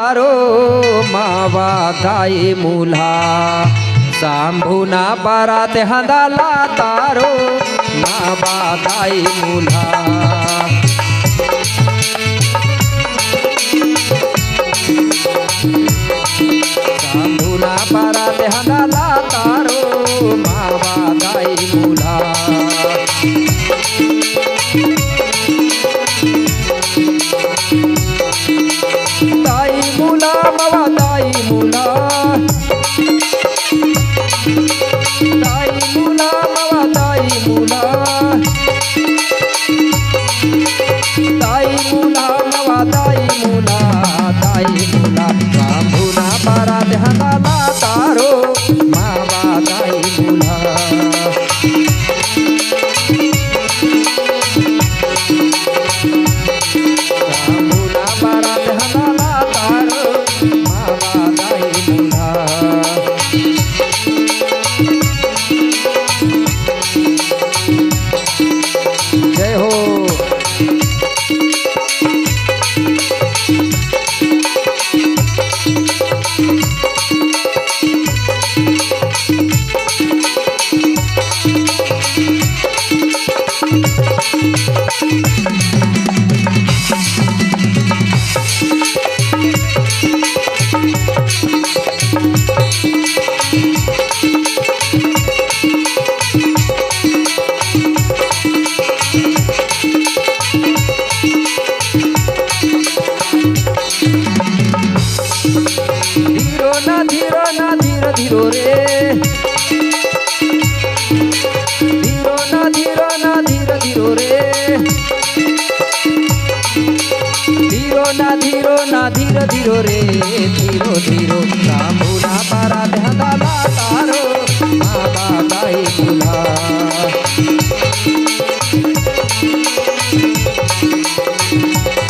तारो मावा दाई मुला सांभुना परात हंदाला तारो मावा दाई मुला सांभुना परात हंदाला तारो मावा दाई मुला दाई मुला मावा दाई मुला दाई मुला मावा दाई मुला दाई मुला मावा दाई मुला दाई मुला सांभुना परात हंदाला तारो मावा दाई मुला सांभुना परात हंदाला तारो मावा दाई मुला जय हो। धीरो ना धीरो ना धीरो धीरो रे धीरो ना धीरो ना धीरो धीरो रे धीरो ना धीरो ना धीरो धीरो रे धीरो धीरो सांभुना परात हंदाला तारो मावा दाई मुला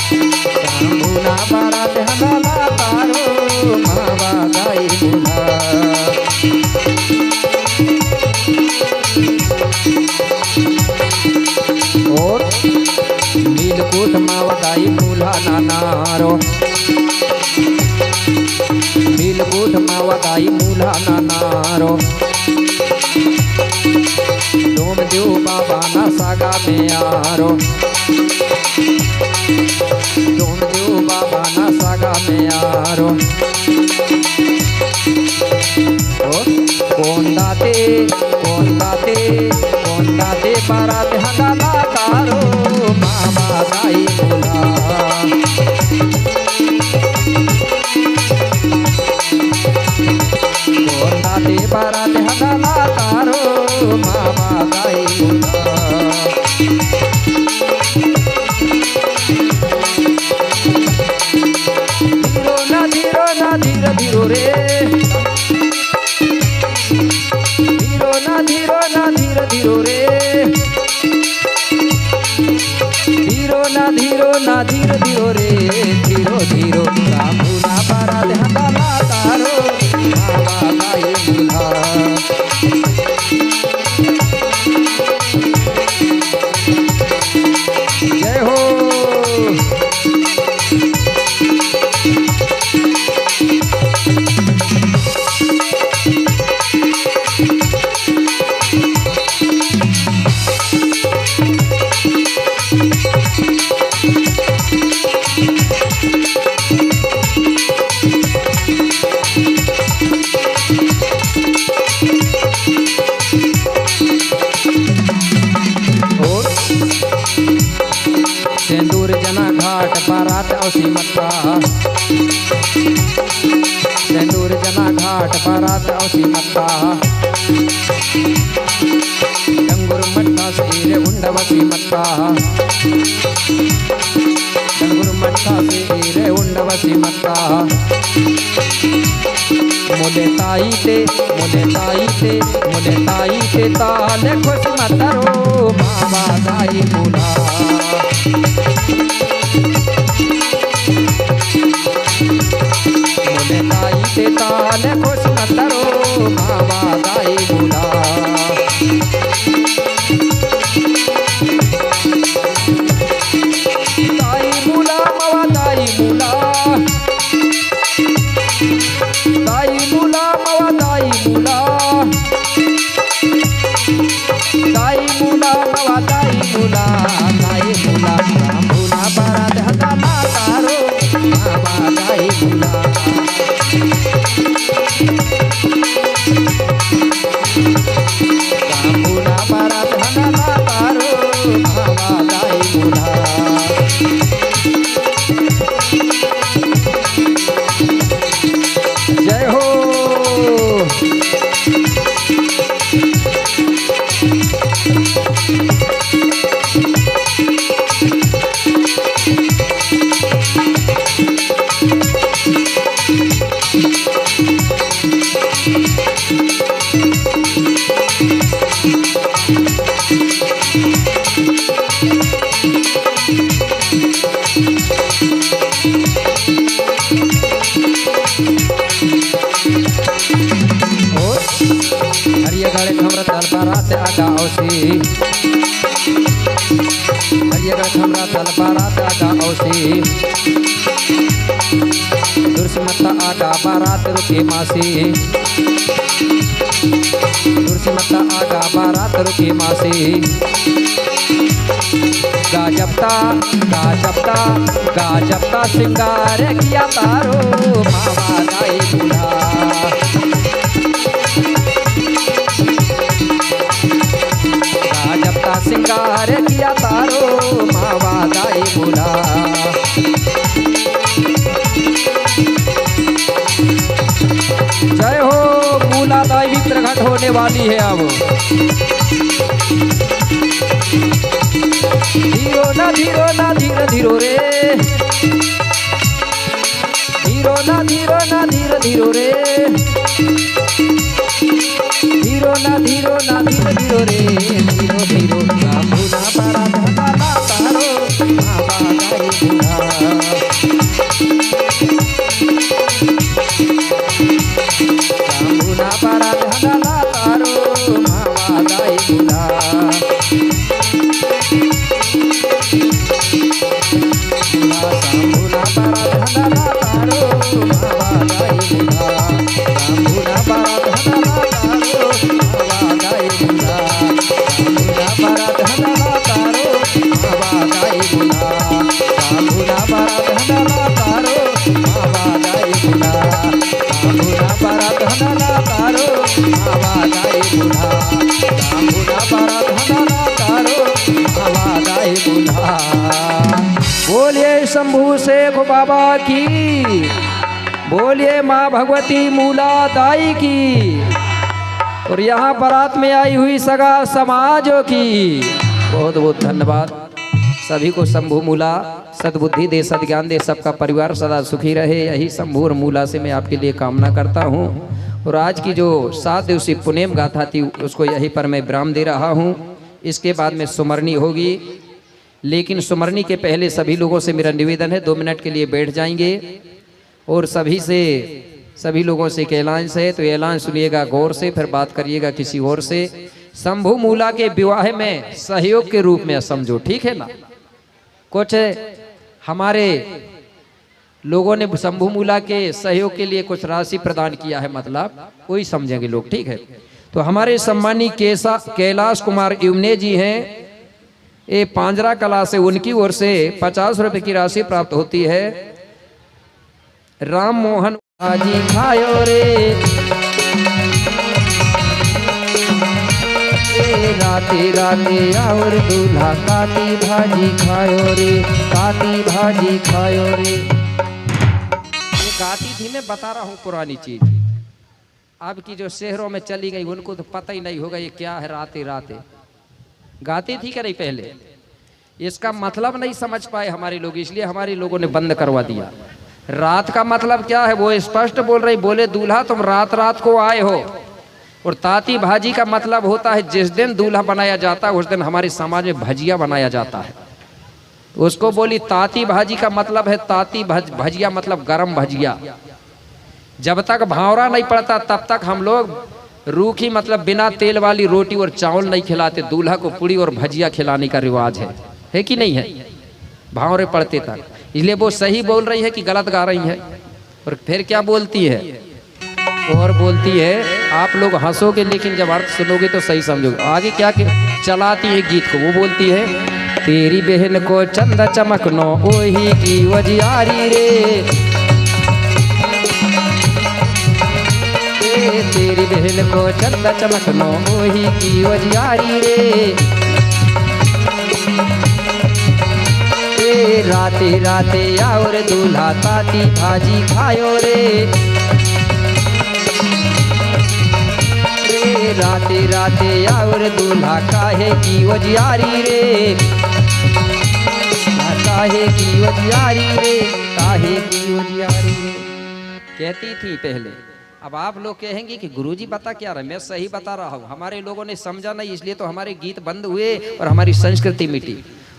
सांभुना परात हंदाला तारो मावा दाई मुला और नीलकूठ मावा दाई मुला नानारो नीलकूठ मावा दाई मुला नानारो डोमदेव बाबा ना सागा में आरो डोमदेव बाबा ना सागा में आरो कौन दाते परात हंदाला तारो मावा दाई मुला कौन दाते परात हंदाला तारो मावा दाई मुला धीरो ना धीरो ना धीरो धीरो रे धीरो ना धीरो ना धीरो धीरो रे धीरो ना धीरो ना धीरो धीरो रे धीरो धीरो सांभुना परात हंदाला तारो मावा दाई मुला जय हो। सिंदूर जना घाट परात औसी मत्ता सिंदूर जना घाट परात औसी मत्ता डंगुर मट्टा से उंडवसी मत्ता डंगुर मट्टा से उंडवसी मत्ता मोले ताई ते ताले खुश मतरो मावा दाई मुला मोले ताई ते ताले खुश मतरो मावा दाई मुला दाई मुला मावा दाई मुला हरियगढ़ खमरा तल बारात आगा औसी, हरियगढ़ खमरा तल बारात आगा औसी, दुर्समता आगा बारात रुके मासी, दुर्समता आगा बारात रुके मासी। गाजबता गाजबता गाजबता सिंगार किया तारो मावा दाई दूल्हा, गाजबता सिंगार किया तारो मावा दाई दूल्हा। जय हो, मूला दाई भी प्रकट होने वाली है अब। धीरो ना धीरो ना धीरे धीरो रे, धीरो ना धीरो ना धीरे धीरो रे, धीरो ना धीरो ना धीरे धीरो रे, धीरो धीरो भूला पारा धना तारो मावा दाई दूल्हा, भूला पारा धना तारो मावा दाई दूल्हा। भूला पारा धना तारो मावा दाई दूल्हा, भूला पारा धना तारो मावा दाई दूल्हा, भूला पारा धना तारो मावा दाई दूल्हा, भूला पारा धना तारो मावा दाई दूल्हा, भूला पारा धना तारो मावा दाई दूल्हा, भूला पारा धना तारो मावा दाई दूल्हा। बोलिए शंभू शेख बाबा की, बोलिए माँ भगवती मूला दाई की, और यहाँ बारात में आई हुई सगा समाजों की बहुत बहुत धन्यवाद। सभी को शंभू मूला सद्बुद्धि दे, सद्ज्ञान दे, सबका परिवार सदा सुखी रहे, यही शंभू और मूला से मैं आपके लिए कामना करता हूँ। और आज की जो 7 दिवसीय पुण्यम गाथा थी उसको यहीं पर मैं विराम दे रहा हूँ। इसके बाद में सुमरनी होगी, लेकिन सुमरनी के पहले सभी लोगों से मेरा निवेदन है 2 मिनट के लिए बैठ जाएंगे और सभी लोगों से एक ऐलान है, तो ऐलान सुनिएगा गौर से, फिर बात करिएगा किसी और से। शंभू मूला के विवाह में सहयोग के रूप में समझो, ठीक है ना। कुछ हमारे लोगों ने शंभू मूला के सहयोग के लिए कुछ राशि प्रदान किया है, मतलब कोई समझेंगे लोग, ठीक है। तो हमारे सम्मानी कैलाश कुमार युमने जी हैं, ये पांजरा कला से, उनकी ओर से 50 रुपए की राशि प्राप्त होती है। राम मोहन भाजी खायो रे, राते राते और दूल्हा काटी भाजी खायो रे, काटी भाजी खायो रे। ये गाती थी, मैं बता रहा हूँ पुरानी चीज, अब की जो शहरों में चली गई उनको तो पता ही नहीं होगा ये क्या है। राते राते गाती थी क्या नहीं पहले, इसका मतलब नहीं समझ पाए हमारे लोग, इसलिए हमारे लोगों ने बंद करवा दिया। रात का मतलब क्या है वो स्पष्ट बोल रही, बोले दूल्हा तुम रात रात को आए हो। और ताती भाजी का मतलब होता है जिस दिन दूल्हा बनाया जाता है उस दिन हमारे समाज में भजिया बनाया जाता है, तो उसको बोली ताती भाजी का मतलब है ताती भजिया, मतलब गरम भजिया। जब तक भावरा नहीं पड़ता तब तक हम लोग रूखी मतलब बिना तेल वाली रोटी और चावल नहीं खिलाते, दूल्हा को पूड़ी और भजिया खिलाने का रिवाज है कि नहीं है, भावरे पड़ते तक। इसलिए वो सही बोल रही है कि गलत गा रही है। और फिर क्या बोलती है, और बोलती है आप लोग हंसोगे लेकिन जब अर्थ सुनोगे तो सही समझोगे। आगे क्या चलाती है गीत को, वो बोलती है तेरी बहन को चंद चमकनो ओही की वजियारी रे, तेरी बहन को चंद चमकनो ओही की वजियारी रे, राते राते और दूल्हा ताती भाजी खायो रे, राते राते और दूल्हा काहे की वजियारी रे, काहे की वजियारी रे, काहे की वजियारी रे। कहती थी पहले। अब आप लोग कहेंगे कि गुरुजी बता क्या रहे, मैं सही बता रहा हूँ, हमारे लोगों ने समझा नहीं इसलिए तो हमारे गीत बंद हुए और हमारी संस्कृति मिटी।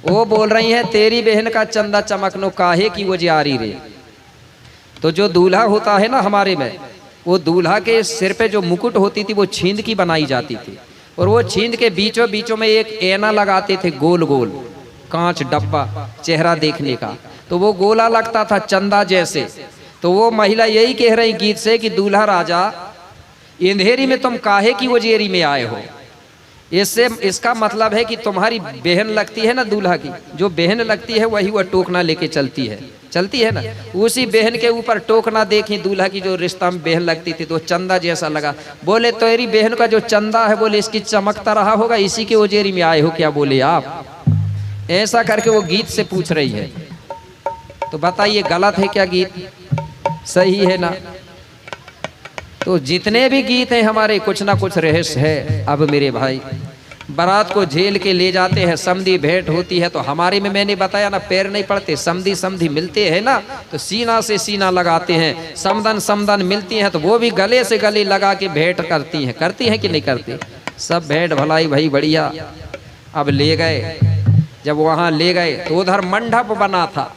वो बोल रही है तेरी बहन का चंदा चमकनो काहे की वो जारी रे। तो जो दूल्हा होता है ना हमारे में, वो दूल्हा के सिर पे जो मुकुट होती थी वो छींद की बनाई जाती थी, और वो छींद के बीचों बीचों में एक ऐना लगाते थे, गोल गोल कांच डब्बा चेहरा देखने का, तो वो गोला लगता था चंदा जैसे। तो वो महिला यही कह रही गीत से कि दूल्हा राजा अंधेरी में तुम काहे की वजेरी में आए हो। इससे इसका मतलब है कि तुम्हारी बहन लगती है ना दूल्हा की, जो बहन लगती है वही वह टोकना लेके चलती है ना, उसी बहन के ऊपर टोकना देखी दूल्हा की जो रिश्ता में बहन लगती थी तो चंदा जैसा लगा। बोले तेरी बहन का जो चंदा है बोले इसकी चमकता रहा होगा, इसी के वजेरी में आए हो क्या बोले आप। ऐसा करके वो गीत से पूछ रही है। तो बताइए गलत है क्या गीत, सही है ना। तो जितने भी गीत हैं हमारे कुछ ना कुछ रहस्य है। अब मेरे भाई बारात को झेल के ले जाते हैं, समधी भेंट होती है, तो हमारे में मैंने बताया ना पैर नहीं पड़ते, समधी समधी मिलते हैं ना तो सीना से सीना लगाते हैं, समदन समदन मिलती हैं तो वो भी गले से गले लगा के भेंट करती हैं कि नहीं करती। सब भेंट भलाई भाई बढ़िया। अब ले गए, जब वहाँ ले गए तो उधर मंडप बना था।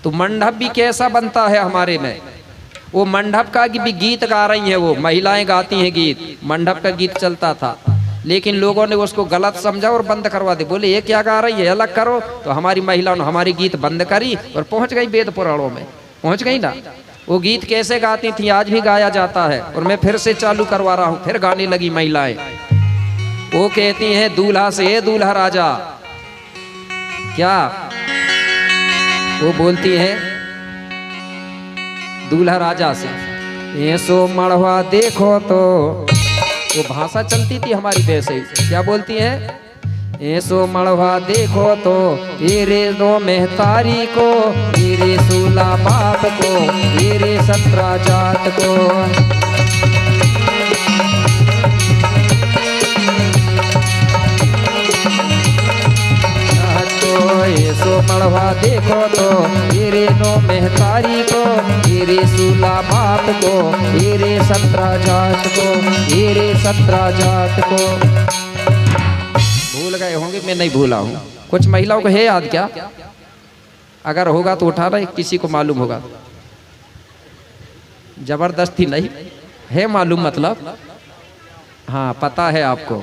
तो मंडप भी कैसा बनता है हमारे में, वो मंडप का भी गीत गा रही है, वो महिलाएं गाती हैं गीत, मंडप का गीत चलता था, लेकिन लोगों ने उसको गलत समझा और बंद करवा दे। बोले ये क्या गा रही है, अलग करो। तो हमारी महिलाओं ने हमारी गीत बंद करी और पहुंच गई वेद पुराणों में, पहुंच गई ना। वो गीत कैसे गाती थी आज भी गाया जाता है, और मैं फिर से चालू करवा रहा हूँ। फिर गाने लगी महिलाएं, वो कहती हैं दूल्हा से, ए दूल्हा राजा, क्या वो बोलती है दूल्हा राजा से, ये सो मड़वा देखो तो, वो भाषा चलती थी हमारी वैसे ही। क्या बोलती है, ऐसो मड़वा देखो तो रे नो मेहतारी को, रे सूला बाप को, रे सत्रा जात को। ऐसो मड़वा देखो तो रे नो मेहतारी को, रे सूला बाप को, रे सत्रा जात को, रे सत्रा जात को। भूल गए होंगे, मैं नहीं भूला हूँ। कुछ महिलाओं को है याद क्या, अगर होगा तो उठा रहे, किसी को मालूम होगा। जबरदस्ती नहीं है, मालूम मतलब हाँ पता है आपको।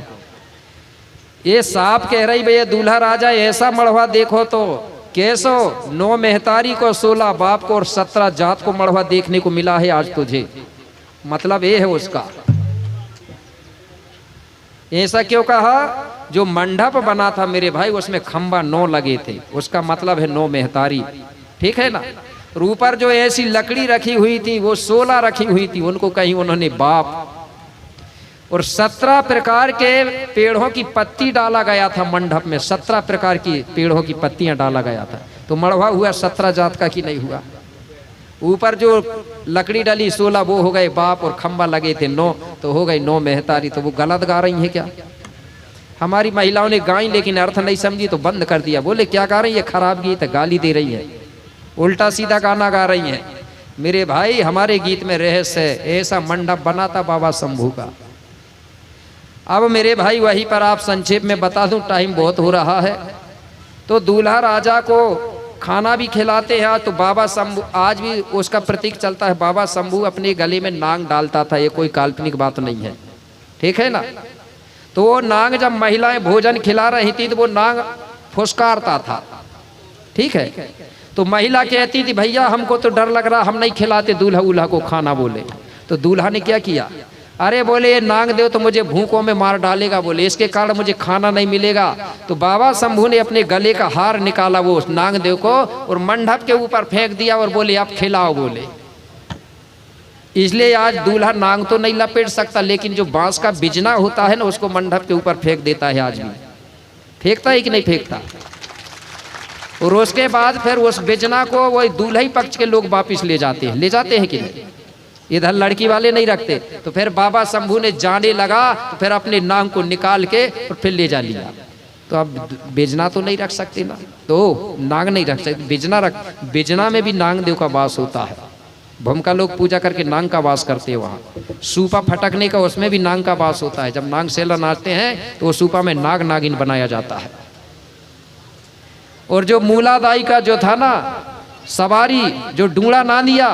ये साफ कह रही भैया दूल्हा राजा ऐसा मड़वा देखो तो कैसो, 9 मेहतारी को, 16 बाप को और 17 जात को मड़वा देखने को मिला है आज तुझे। मतलब ये है उसका। ऐसा क्यों कहा, जो मंडप बना था मेरे भाई उसमें खंबा 9 लगे थे, उसका मतलब है 9 मेहतारी, ठीक है ना। और ऊपर जो ऐसी लकड़ी रखी हुई थी वो 16 रखी हुई थी, उनको कहीं उन्होंने बाप, और 17 प्रकार के पेड़ों की पत्ती डाला गया था मंडप में, 17 प्रकार की पेड़ों की पत्तियां डाला गया था। तो मड़वा हुआ 17 जात का कि नहीं हुआ। ऊपर जो लकड़ी डाली 16 वो हो गए बाप, और खंबा लगे थे 9 तो हो गई 9 मेहतारी। तो वो गलत गा रही है क्या। हमारी महिलाओं ने गाई लेकिन अर्थ नहीं समझी तो बंद कर दिया। बोले क्या गा रही है, खराब गीत है, गाली दे रही है, उल्टा सीधा गाना गा रही है। मेरे भाई हमारे गीत में रहस्य है। ऐसा मंडप बना था बाबा शंभू का। अब मेरे भाई वहीं पर आप संक्षेप में बता दूं, टाइम बहुत हो रहा है। तो दूल्हा राजा को खाना भी खिलाते हैं। तो बाबा शंभू आज भी उसका प्रतीक चलता है, बाबा शंभू अपने गले में नाग डालता था, ये कोई काल्पनिक बात नहीं है, ठीक है ना। तो वो नाग जब महिलाएं भोजन खिला रही थी तो वो नाग फुसकारता था, ठीक है। तो महिला कहती थी भैया हमको तो डर लग रहा, हम नहीं खिलाते दूल्हा उल्हा को खाना। बोले तो दूल्हा ने क्या किया, अरे बोले ये नाग देव तो मुझे भूखों में मार डालेगा, बोले इसके कारण मुझे खाना नहीं मिलेगा। तो बाबा शंभू ने अपने गले का हार निकाला वो नाग देव को और मंडप के ऊपर फेंक दिया और बोले आप खिलाओ। बोले इसलिए आज दूल्हा नाग तो नहीं लपेट सकता, लेकिन जो बांस का बिजना होता है ना उसको मंडप के ऊपर फेंक देता है। आज भी फेंकता है कि नहीं फेंकता। और उसके बाद फिर उस बिजना को वही दूल्हा पक्ष के लोग वापिस ले जाते हैं कि नहीं, इधर लड़की वाले नहीं रखते। तो फिर बाबा शंभू ने जाने लगा तो फिर अपने नाग को निकाल के और फिर ले जा लिया। तो अब बिजना तो नहीं रख सकते ना, तो नाग नहीं रख सकते, बिजना रख, बिजना में भी नाग देव का वास होता है। भूमिका लोग पूजा करके नांग का वास करते हैं वहाँ। सूपा फटकने का उसमें भी नांग का वास होता है। जब नांग सेला नाचते हैं तो वो सूपा में नाग नागिन बनाया जाता है। और जो मूलादाई का जो था ना सवारी, जो डूंगड़ा ना दिया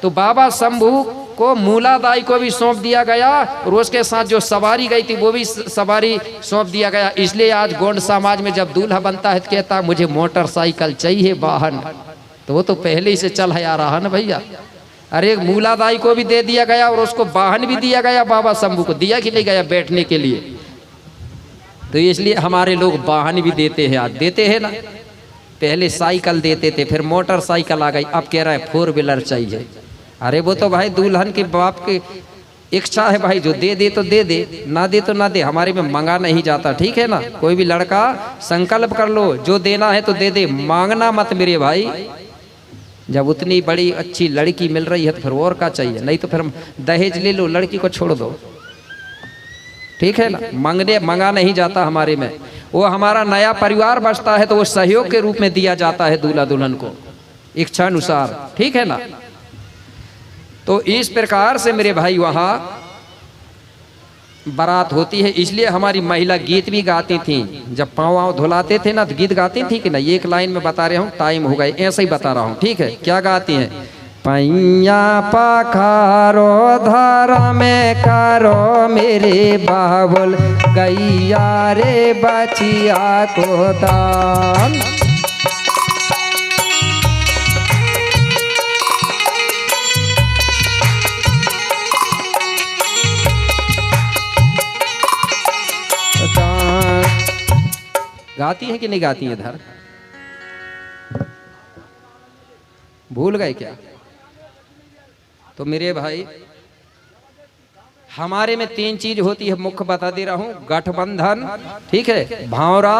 तो बाबा शंभू को मूलादाई को भी सौंप दिया गया और उसके साथ जो सवारी गई थी वो भी सवारी सौंप दिया गया। इसलिए आज गोंड समाज में जब दूल्हा बनता है तो कहता है मुझे मोटरसाइकिल चाहिए वाहन, तो वो तो पहले ही से चल है आ रहा है ना भैया। अरे मूलादाई को भी दे दिया गया और उसको वाहन भी दिया गया, बाबा शंभू को दिया कि नहीं गया बैठने के लिए। तो इसलिए हमारे लोग वाहन भी देते हैं, आज देते हैं ना। पहले साइकिल देते थे, फिर मोटरसाइकिल आ गई, अब कह रहा है 4 व्हीलर चाहिए। अरे वो तो भाई दुल्हन के बाप की इच्छा है भाई, जो दे दे तो दे दे, ना दे तो ना दे, हमारे में मांगा नहीं जाता, ठीक है ना। कोई भी लड़का संकल्प कर लो, जो देना है तो दे दे, मांगना मत मेरे भाई। जब उतनी बड़ी अच्छी लड़की मिल रही है तो फिर और क्या चाहिए, नहीं तो फिर दहेज ले लो, लड़की को छोड़ दो, ठीक है ना। मंगा नहीं जाता हमारे में। वो हमारा नया परिवार बचता है तो वो सहयोग के रूप में दिया जाता है दूल्हा दुल्हन को इच्छा अनुसार, ठीक है ना। तो इस प्रकार से मेरे भाई वहाँ बारात होती है। इसलिए हमारी महिला गीत भी गाती थी, जब पाँव वाँव धुलाते थे ना तो गीत गाती थी कि नहीं। एक लाइन में बता रहा हूँ, टाइम हो गया, ऐसे ही बता रहा हूँ, ठीक है। क्या गाती हैं? पैया पखारो धारा में करो मेरे बाबुल, गैया रे बचिया को दान। गाती है कि नहीं गाती है? इधर भूल गए क्या? तो मेरे भाई हमारे में 3 चीज होती है, मुख्य बता दे रहा हूं। गठबंधन, ठीक है, भावरा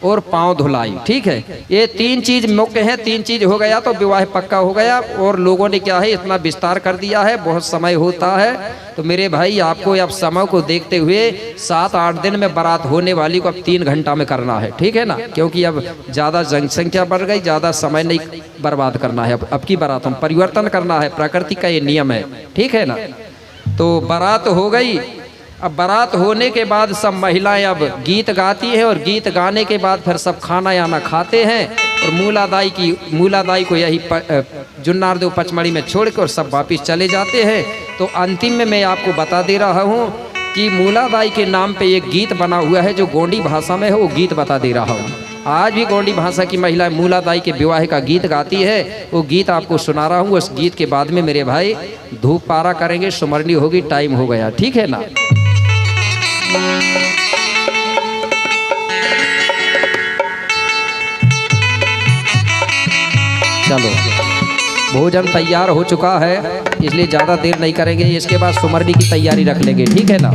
और पांव धुलाई, ठीक है। ये 3 चीज मुख्य है। 3 चीज हो गया तो विवाह पक्का हो गया। और लोगों ने क्या है इतना विस्तार कर दिया है, बहुत समय होता है। तो मेरे भाई आपको अब समय को देखते हुए 7-8 दिन में बारात होने वाली को अब 3 घंटा में करना है, ठीक है ना। क्योंकि अब ज़्यादा जनसंख्या बढ़ गई, ज़्यादा समय नहीं बर्बाद करना है। अब की बारात हम परिवर्तन करना है, प्रकृति का ये नियम है, ठीक है ना। तो बारात हो गई। अब बारात होने के बाद सब महिलाएं अब गीत गाती हैं और गीत गाने के बाद फिर सब खाना याना खाते हैं। और मूलादाई को यही जुन्नारदेव पचमढ़ी में छोड़ कर सब वापिस चले जाते हैं। तो अंतिम में मैं आपको बता दे रहा हूँ कि मूलादाई के नाम पे एक गीत बना हुआ है जो गोंडी भाषा में है, वो गीत बता दे रहा हूँ। आज भी गोंडी भाषा की महिलाएं मूलादाई के विवाह का गीत गाती है, वो गीत आपको सुना रहा हूँ। उस गीत के बाद में मेरे भाई धूप पारा करेंगे, सुमरनी होगी, टाइम हो गया, ठीक है ना। चलो भोजन तैयार हो चुका है, इसलिए ज़्यादा देर नहीं करेंगे। इसके बाद सुमरनी की तैयारी रख लेंगे, ठीक है ना।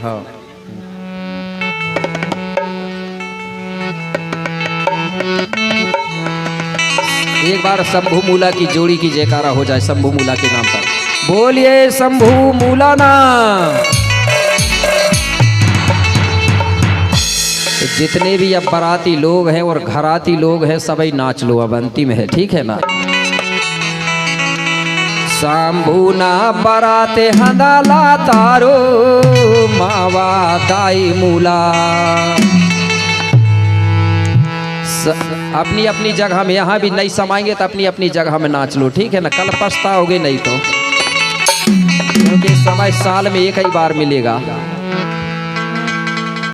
हाँ, एक बार शंभू मूला की जोड़ी की जयकारा हो जाए, शंभू मूला के नाम पर बोलिए शंभू मूला नाम। तो जितने भी अब बाराती लोग हैं और घराती लोग हैं सभी नाच लो, अब अंतिम है, ठीक है ना। शंभू ना बाराते हंदाला तारो मावा दाई मूला। अपनी अपनी जगह में, यहाँ भी नहीं समाएंगे तो अपनी अपनी जगह में नाच लो, ठीक है ना। कल पछताओगे नहीं तो, क्योंकि समय साल में एक ही बार मिलेगा।